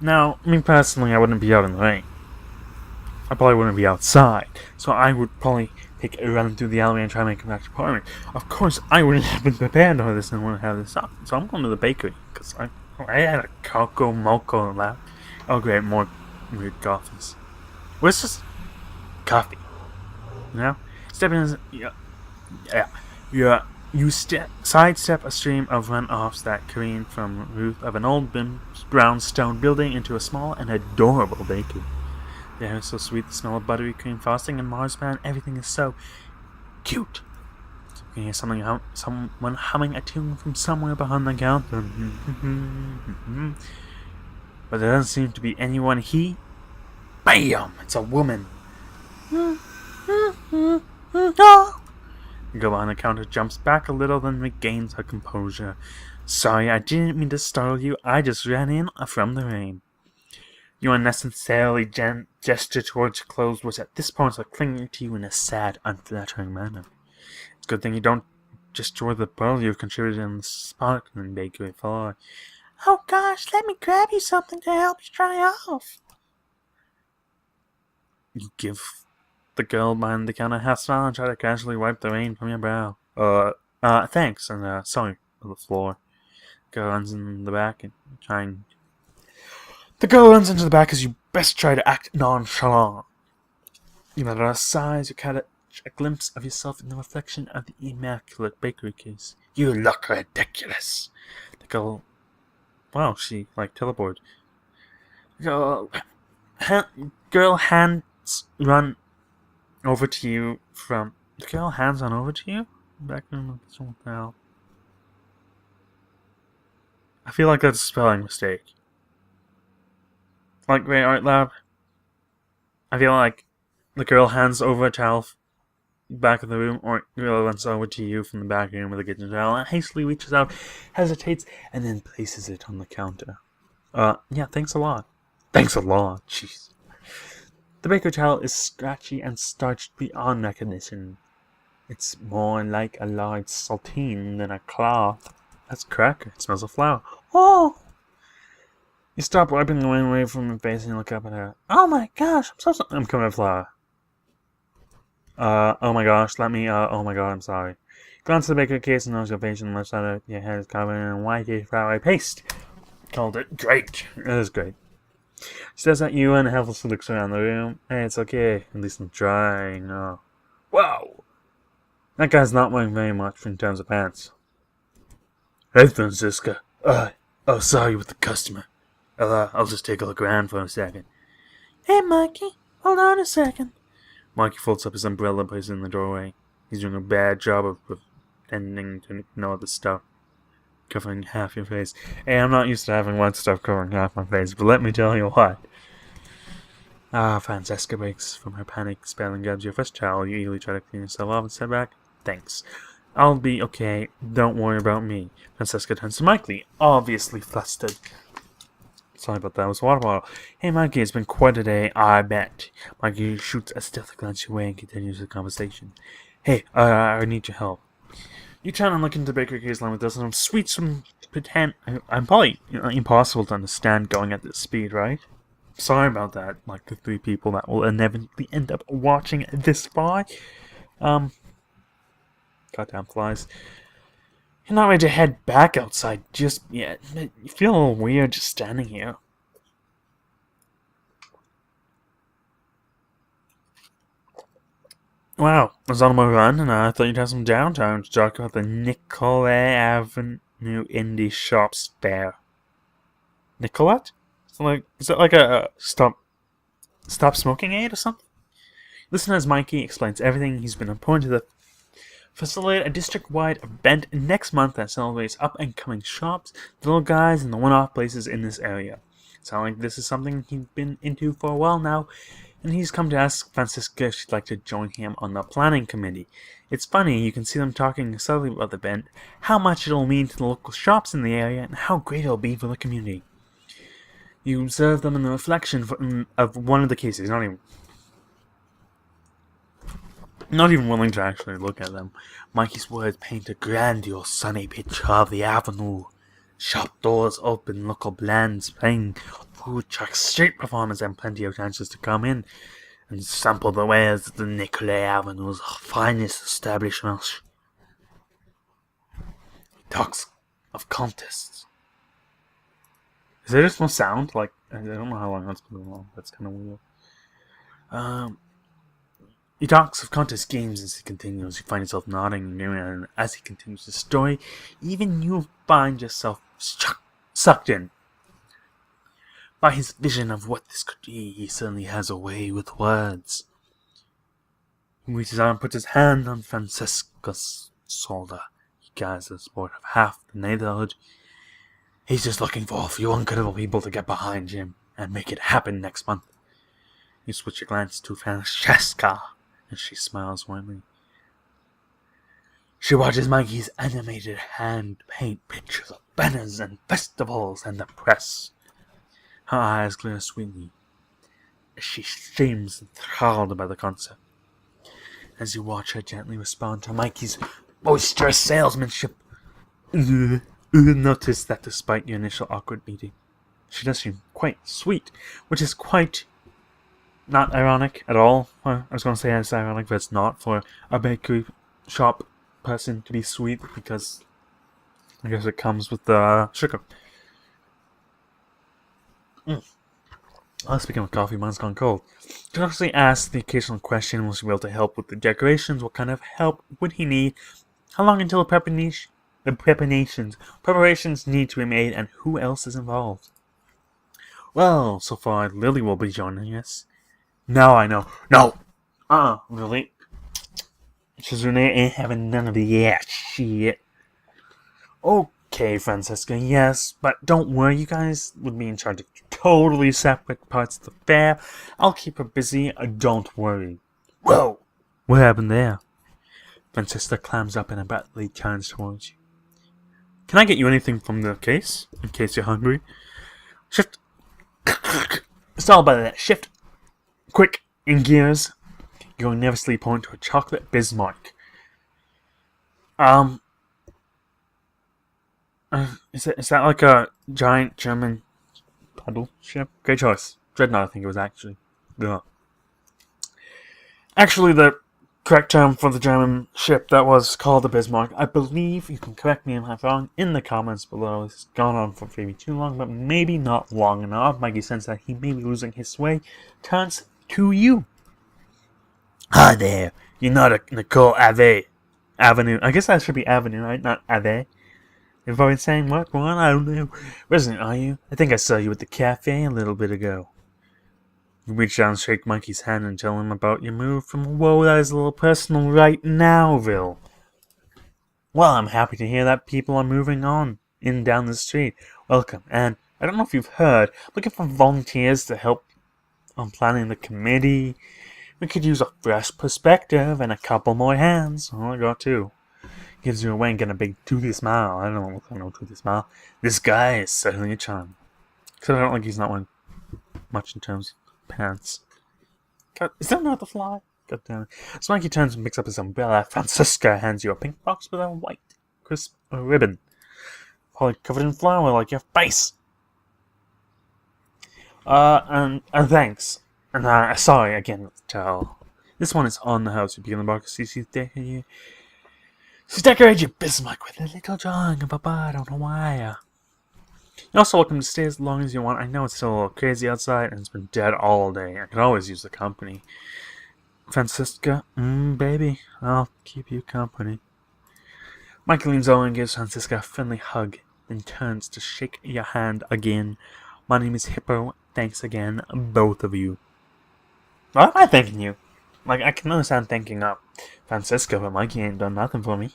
Now, me personally, I wouldn't be out in the rain. I probably wouldn't be outside, so I would probably take a run through the alleyway and try to make it back to the apartment. Of course, I wouldn't have been prepared for this and wouldn't have this up, so I'm going to the bakery, because I had a cocoa mocha lab. Oh great, more weird coffees. Where's this coffee? You know? Stepping in, you sidestep a stream of runoffs that careen from the roof of an old brownstone building into a small and adorable bakery. The air is so sweet, the smell of buttery cream frosting and marzipan, everything is so cute. You can hear someone humming a tune from somewhere behind the counter. But there doesn't seem to be anyone. Bam! It's a woman. The girl behind the counter jumps back a little, then regains her composure. Sorry, I didn't mean to startle you. I just ran in from the rain. You unnecessarily gesture towards your clothes, which at this point are clinging to you in a sad, unflattering manner. It's a good thing you don't destroy the pearl you've contributed in the sparkling bakery floor. Oh gosh, let me grab you something to help you dry off. You give the girl behind the counter a half smile and try to casually wipe the rain from your brow. Thanks, and sorry for the floor. Girl runs in the back and trying. The girl runs into the back as you best try to act nonchalant. You let out a sigh as you catch a glimpse of yourself in the reflection of the immaculate bakery case. You look ridiculous. The girl... Wow, she, teleported. Girl hands run over to you from... The girl hands on over to you? Back in the now. I feel like that's a spelling mistake. Like Great Art Lab, I feel like the girl hands over a towel back of the room, or the girl runs over to you from the back room with a kitchen towel and hastily reaches out, hesitates, and then places it on the counter. Yeah, thanks a lot. Thanks a lot, jeez. The baker towel is scratchy and starched beyond recognition. It's more like a large saltine than a cloth. That's correct. It smells of flour. Oh! You stop wiping the rain away from your face and you look up at her. Oh my gosh, I'm so sorry. I'm coming to flour. Oh my gosh, oh my god, I'm sorry. Glance at the baker case and notice your face on the left side of your head is covered in whitish flour paste. Called it great. It is great. She stares at you and helplessly looks around the room. Hey, it's okay. At least I'm trying. Wow! That guy's not wearing very much in terms of pants. Hey, Francisca. Sorry with the customer. I'll just take a look around for a second. Hey, Mikey. Hold on a second. Mikey folds up his umbrella and places it in the doorway. He's doing a bad job of pretending to ignore the stuff covering half your face. Hey, I'm not used to having white stuff covering half my face, but let me tell you what. Francesca breaks from her panic spell and grabs your first towel. You eagerly try to clean yourself off and step back. Thanks. I'll be okay. Don't worry about me. Francesca turns to Mikey, obviously flustered. Sorry about that. It was a water bottle. Hey, Mikey, it's been quite a day, I bet. Mikey shoots a stealthy glance your way and continues the conversation. Hey, I need your help. You try and look into the bakery case line with this, and I'm sweet some pretend. I'm probably impossible to understand going at this speed, right? Sorry about that. Like the 3 people that will inevitably end up watching this far. Goddamn flies. You're not ready to head back outside just yet. You feel a little weird just standing here. Wow, I was on my run and I thought you'd have some downtime to talk about the Nicollet Avenue Indie Shops Fair. Nicolette? Is that like a stop smoking aid or something? Listen as Mikey explains everything. He's been appointed to facilitate a district-wide event next month that celebrates up-and-coming shops, little guys, and the one-off places in this area. Sounds like this is something he's been into for a while now, and he's come to ask Francisca if she'd like to join him on the planning committee. It's funny, you can see them talking subtly about the event, how much it'll mean to the local shops in the area, and how great it'll be for the community. You observe them in the reflection of one of the cases, not even willing to actually look at them. Mikey's words paint a grandiose sunny picture of the avenue. Shop doors open, local bands playing, food truck, street performers, and plenty of chances to come in and sample the wares at the Nicolay Avenue's finest establishments. He talks of contests. Is there just no sound? Like, I don't know how long that's been going on. That's kind of weird. He talks of contest games as he continues. You find yourself nodding, and as he continues the story, even you find yourself sucked in by his vision of what this could be. He certainly has a way with words. He reaches out and puts his hand on Francesca's shoulder. He gathers support of half the neighborhood. He's just looking for a few incredible people to get behind him and make it happen next month. You switch your glance to Francesca, and she smiles warmly. She watches Mikey's animated hand paint pictures of banners and festivals and the press. Her eyes glare sweetly as she seems enthralled by the concept. As you watch her gently respond to Mikey's boisterous salesmanship, you notice that despite your initial awkward meeting, she does seem quite sweet, which is quite not ironic at all. I was going to say it's ironic, but it's not for a bakery shop person to be sweet, because I guess it comes with the sugar. Speaking of coffee, mine's gone cold. She actually asks the occasional question, will she be able to help with the decorations? What kind of help would he need? How long until the preparations need to be made, and who else is involved? Well, so far Lily will be joining us. Now I know. No! Lily. Shizune ain't having none of that shit. Okay, Francesca, yes, but don't worry, you guys would be in charge of totally separate parts of the fair. I'll keep her busy, don't worry. Whoa! What happened there? Francesca climbs up and abruptly turns towards you. Can I get you anything from the case, in case you're hungry? Shift. It's all about that. Shift. Quick, in gears. You'll nervously point to a chocolate Bismarck. Is that like a giant German paddle ship? Great choice. Dreadnought, I think it was actually. Yeah. Actually, the correct term for the German ship that was called the Bismarck, I believe, you can correct me if I'm wrong, in the comments below. It's gone on for maybe too long, but maybe not long enough. Mikey sense that he may be losing his way. Turns to you. Hi there. You're not a Nicole Avenue. I guess that should be Avenue, right? Not Ave. If I was saying what? Well, I don't know. Resident, are you? I think I saw you at the cafe a little bit ago. You reach out and shake Mikey's hand and tell him about your move from whoa, that is a little personal right nowville. Well, I'm happy to hear that people are moving on in down the street. Welcome, and I don't know if you've heard, looking for volunteers to help on planning the committee. We could use a fresh perspective and a couple more hands. Oh, I got two. Gives you a wink and a big toothy smile. I don't know what kind of toothy smile. This guy is certainly a charm. Except I don't think he's not wearing much in terms of pants. God, is that not the fly? God damn it. So Mikey turns and picks up his umbrella. Francesca hands you a pink box with a white, crisp ribbon. Probably covered in flour like your face. And thanks. And sorry again, tell. This one is on the house. You begin the box. She's decorated your Bismarck with a little drawing of a bird on a wire. You're also welcome to stay as long as you want. I know it's still a little crazy outside and it's been dead all day. I could always use the company. Francesca, baby, I'll keep you company. Mike leans over and gives Francesca a friendly hug, then turns to shake your hand again. My name is Hippo. Thanks again, both of you. Why am I thanking you? Like, I can understand thanking Francesca, but Mikey ain't done nothing for me.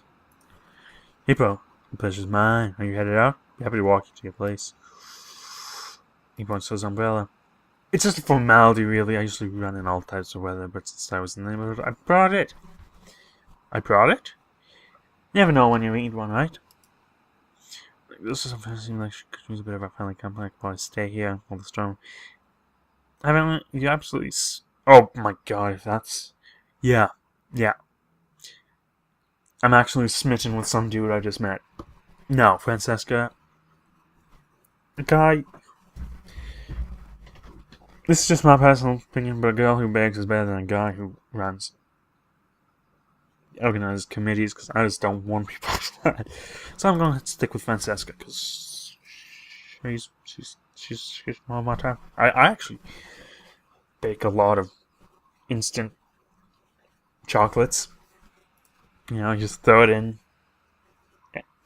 Hippo, the pleasure's mine. Are you headed out? Be happy to walk you to your place. He points to his umbrella. It's just a formality, really. I usually run in all types of weather, but since I was in the neighborhood, I brought it. I brought it? You never know when you need one, right? This is something like she could use a bit of a friendly company. I could probably stay here while the storm. You absolutely. Oh my god, if that's. Yeah. I'm actually smitten with some dude I just met. No, Francesca. The guy. This is just my personal opinion, but a girl who begs is better than a guy who runs organized committees, because I just don't want people to that. So I'm going to stick with Francesca, because she's more of my time. I actually bake a lot of instant chocolates. You know, just throw it in.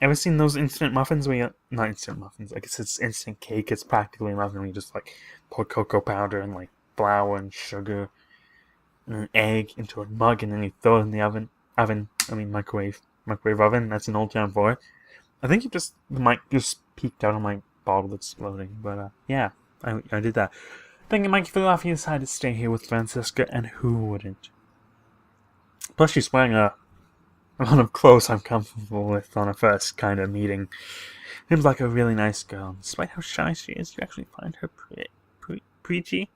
Ever seen those instant muffins where you... Not instant muffins, I guess it's instant cake. It's practically a muffin where you just, like, pour cocoa powder and, like, flour and sugar and an egg into a mug, and then you throw it in the microwave oven. That's an old term for it. I think the mic just peeked out of my bottle exploding. But, yeah, I did that. I think it might feel off you decided to stay here with Francesca, and who wouldn't? Plus, she's wearing a lot of clothes I'm comfortable with on a first kind of meeting. Seems like a really nice girl. Despite how shy she is, you actually find her pretty,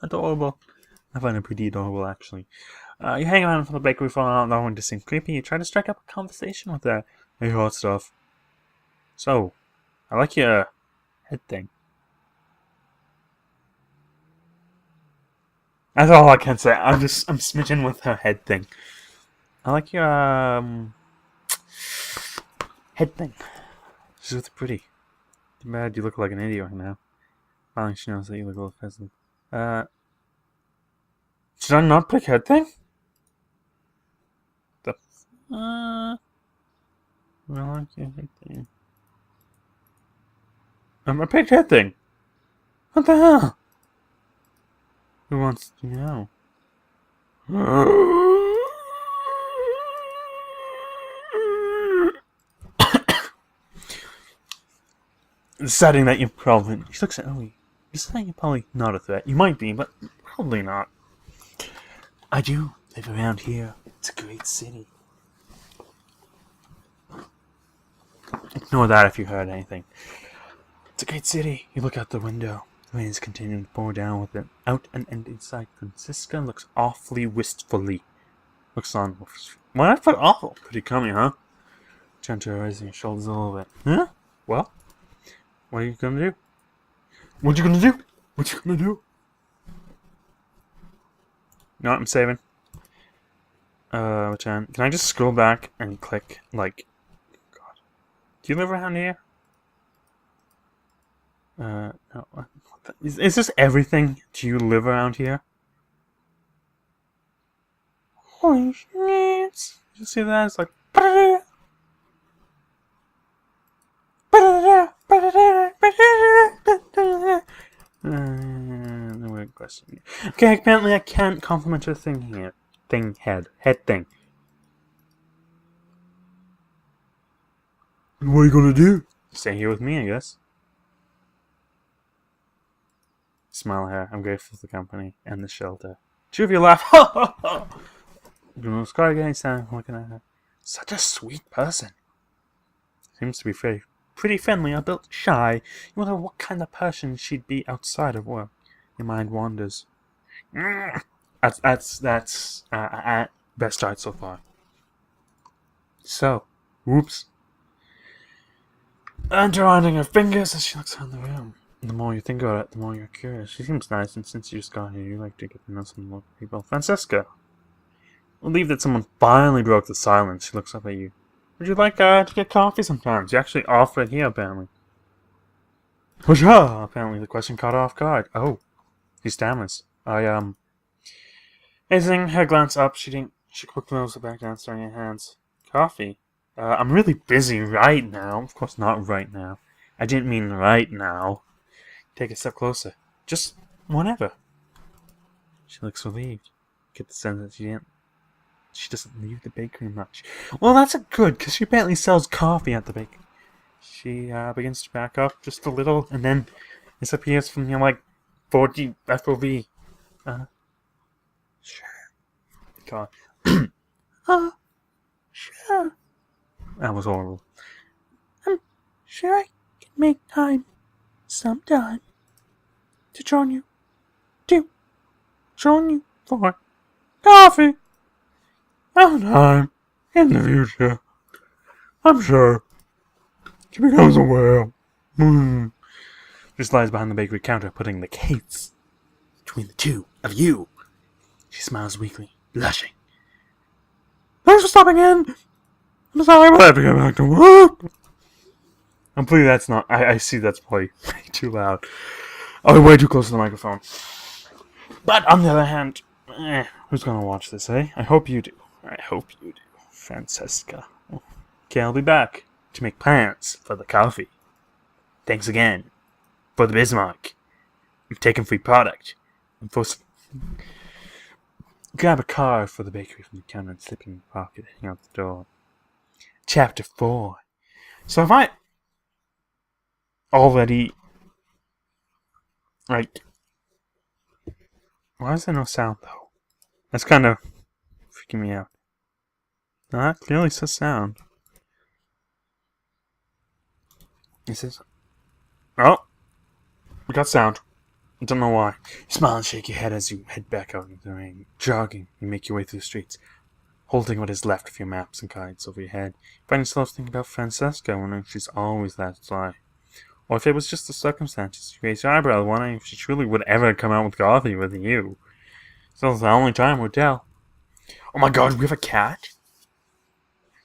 adorable. I find her pretty adorable, actually. You hang around for the bakery for a while, not wanting to seem creepy. You try to strike up a conversation with her. Hey, hot stuff. So, I like your head thing. That's all I can say. I'm smitten with her head thing. I like your head thing. She's really pretty. Too bad you look like an idiot right now. Finally, she knows that you look a little festive. Should I not pick head thing? I like your head thing. I picked head thing. What the hell? Who wants to know? Deciding that you're probably... She looks at Ellie. Deciding you're probably not a threat. You might be, but probably not. I do live around here. It's a great city. Ignore that if you heard anything. It's a great city. You look out the window. The rain is continuing to pour down with it out and inside. Francisca looks awfully wistfully. Looks on. Why did I put awful? Pretty coming, huh? Gently raising your shoulders a little bit. Huh? Well? What are you gonna do? What you gonna do? What you gonna do? No, I'm saving. Which end? Can I just scroll back and click, like... God. Do you live around here? No. Is this everything? Do you live around here? Holy shit! Did you see that? It's like... No weird question. Okay, apparently I can't compliment her thing here. Head thing. What are you gonna do? Stay here with me, I guess. Smile at her. I'm grateful for the company and the shelter. Two of you laugh. You know, Scar again, looking at her. Such a sweet person. Seems to be pretty friendly, a bit shy. You wonder what kind of person she'd be outside of work. Your mind wanders. That's best start so far. So, whoops. Intertwining her fingers as she looks around the room. The more you think about it, the more you're curious. She seems nice, and since you just got here, you like to get to know some more people. Francesca. Relieved that someone finally broke the silence, she looks up at you. Would you like to get coffee sometimes? You actually offer it here, apparently. Apparently the question caught her off guard. Oh, he stammers. Raising her glance up, she quickly moves it back down, staring at her hands. Coffee? I'm really busy right now. Of course not right now. I didn't mean right now. Take a step closer. Just whenever. She looks relieved. Get the sense that she doesn't leave the bakery much. Well, that's good, because she apparently sells coffee at the bakery. She begins to back up just a little, and then disappears from, 40 FOV. Sure. God. Sure. That was horrible. I'm sure I can make time sometime to join you for coffee sometime in the future. I'm sure she becomes aware She slides behind the bakery counter, putting the case between the two of you. She smiles weakly, blushing. Thanks for stopping in. I'm sorry, but I have to get back to work. I'm pleased that's not. I see that's probably way too loud. Oh, way too close to the microphone. But on the other hand, who's gonna watch this, eh? I hope you do. I hope you do, Francesca. Okay, I'll be back to make plans for the coffee. Thanks again for the Bismarck. I'm taking free product. I'm supposed to grab a card for the bakery from the counter and slip in the pocket, hang out the door. Chapter 4. So if I already, like, why is there no sound though? That's kind of freaking me out. No, that clearly says sound. It says, oh, we got sound. I don't know why. You smile and shake your head as you head back out into the rain. Jogging, you make your way through the streets, holding what is left of your maps and guides over your head. You find yourself thinking about Francesca, wondering if she's always that sly. Or if it was just the circumstances. You raise your eyebrow, wondering if she truly would ever come out with coffee with you. So the only time would tell. Oh my god, we have a cat?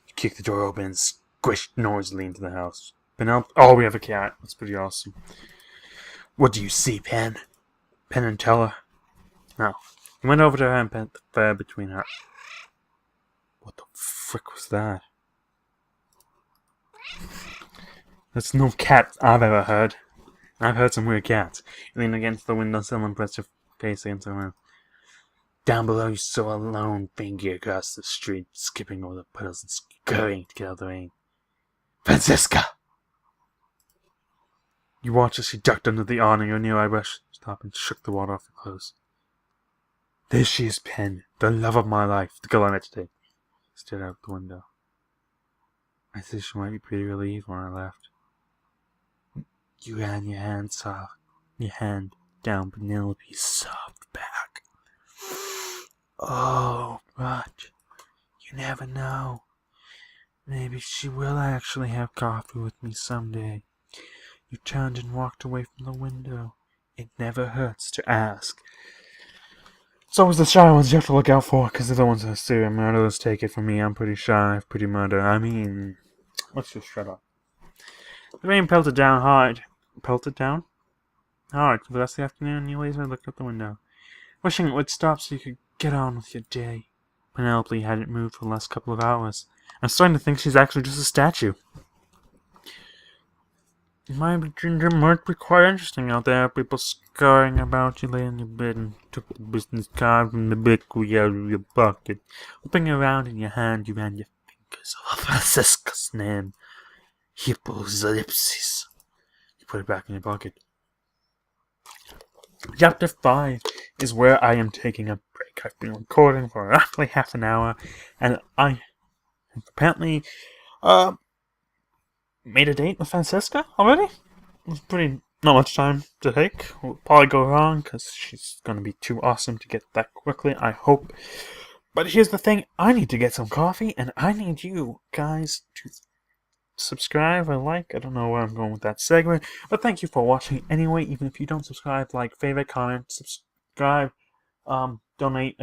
You kick the door open and squish noisily into the house. Penelope, oh, we have a cat. That's pretty awesome. What do you see, Pen? Pen and Teller. No. He went over to her and bent the fur between her. What the frick was that? That's no cat I've ever heard. I've heard some weird cats. You lean against the windowsill and press your face against the window. Down below you saw a lone figure across the street, skipping over the puddles and scurrying to get out of the rain. Francesca! You watched as she ducked under the awning or nearby brush, stopped and shook the water off her clothes. There she is, Pen, the love of my life, the girl I met today. Stared out the window. I said she might be pretty relieved when I left. You ran your hand down Penelope's soft back. Oh, but you never know. Maybe she will actually have coffee with me someday. You turned and walked away from the window. It never hurts to ask. It's always the shy ones you have to look out for, because they're the ones that are serial murderers. Take it from me, I'm pretty shy, pretty murder. I mean, let's just shut up. The rain pelted down hard. Pelted down? Hard for the rest of the afternoon, you lazily looked out the window, wishing it would stop so you could get on with your day. Penelope hadn't moved for the last couple of hours. I'm starting to think she's actually just a statue. My ginger might be quite interesting out there. People scurrying about you, lay in your bed and took the business card from the bakery out of your pocket. Whipping it around in your hand, you ran your fingers over Francesca's name. Hippos. You put it back in your pocket. Chapter 5 is where I am taking a break. I've been recording for roughly half an hour, and I have apparently, made a date with Francesca already? It's pretty not much time to take. Will probably go wrong because she's gonna be too awesome to get that quickly, I hope. But here's the thing, I need to get some coffee, and I need you guys to subscribe or like. I don't know where I'm going with that segment, but thank you for watching anyway. Even if you don't subscribe, like, favorite, comment, subscribe, donate,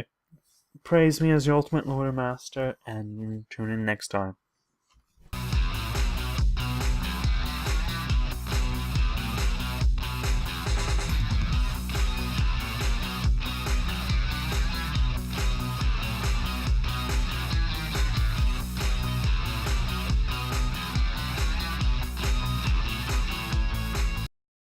praise me as your ultimate lore master, and tune in next time.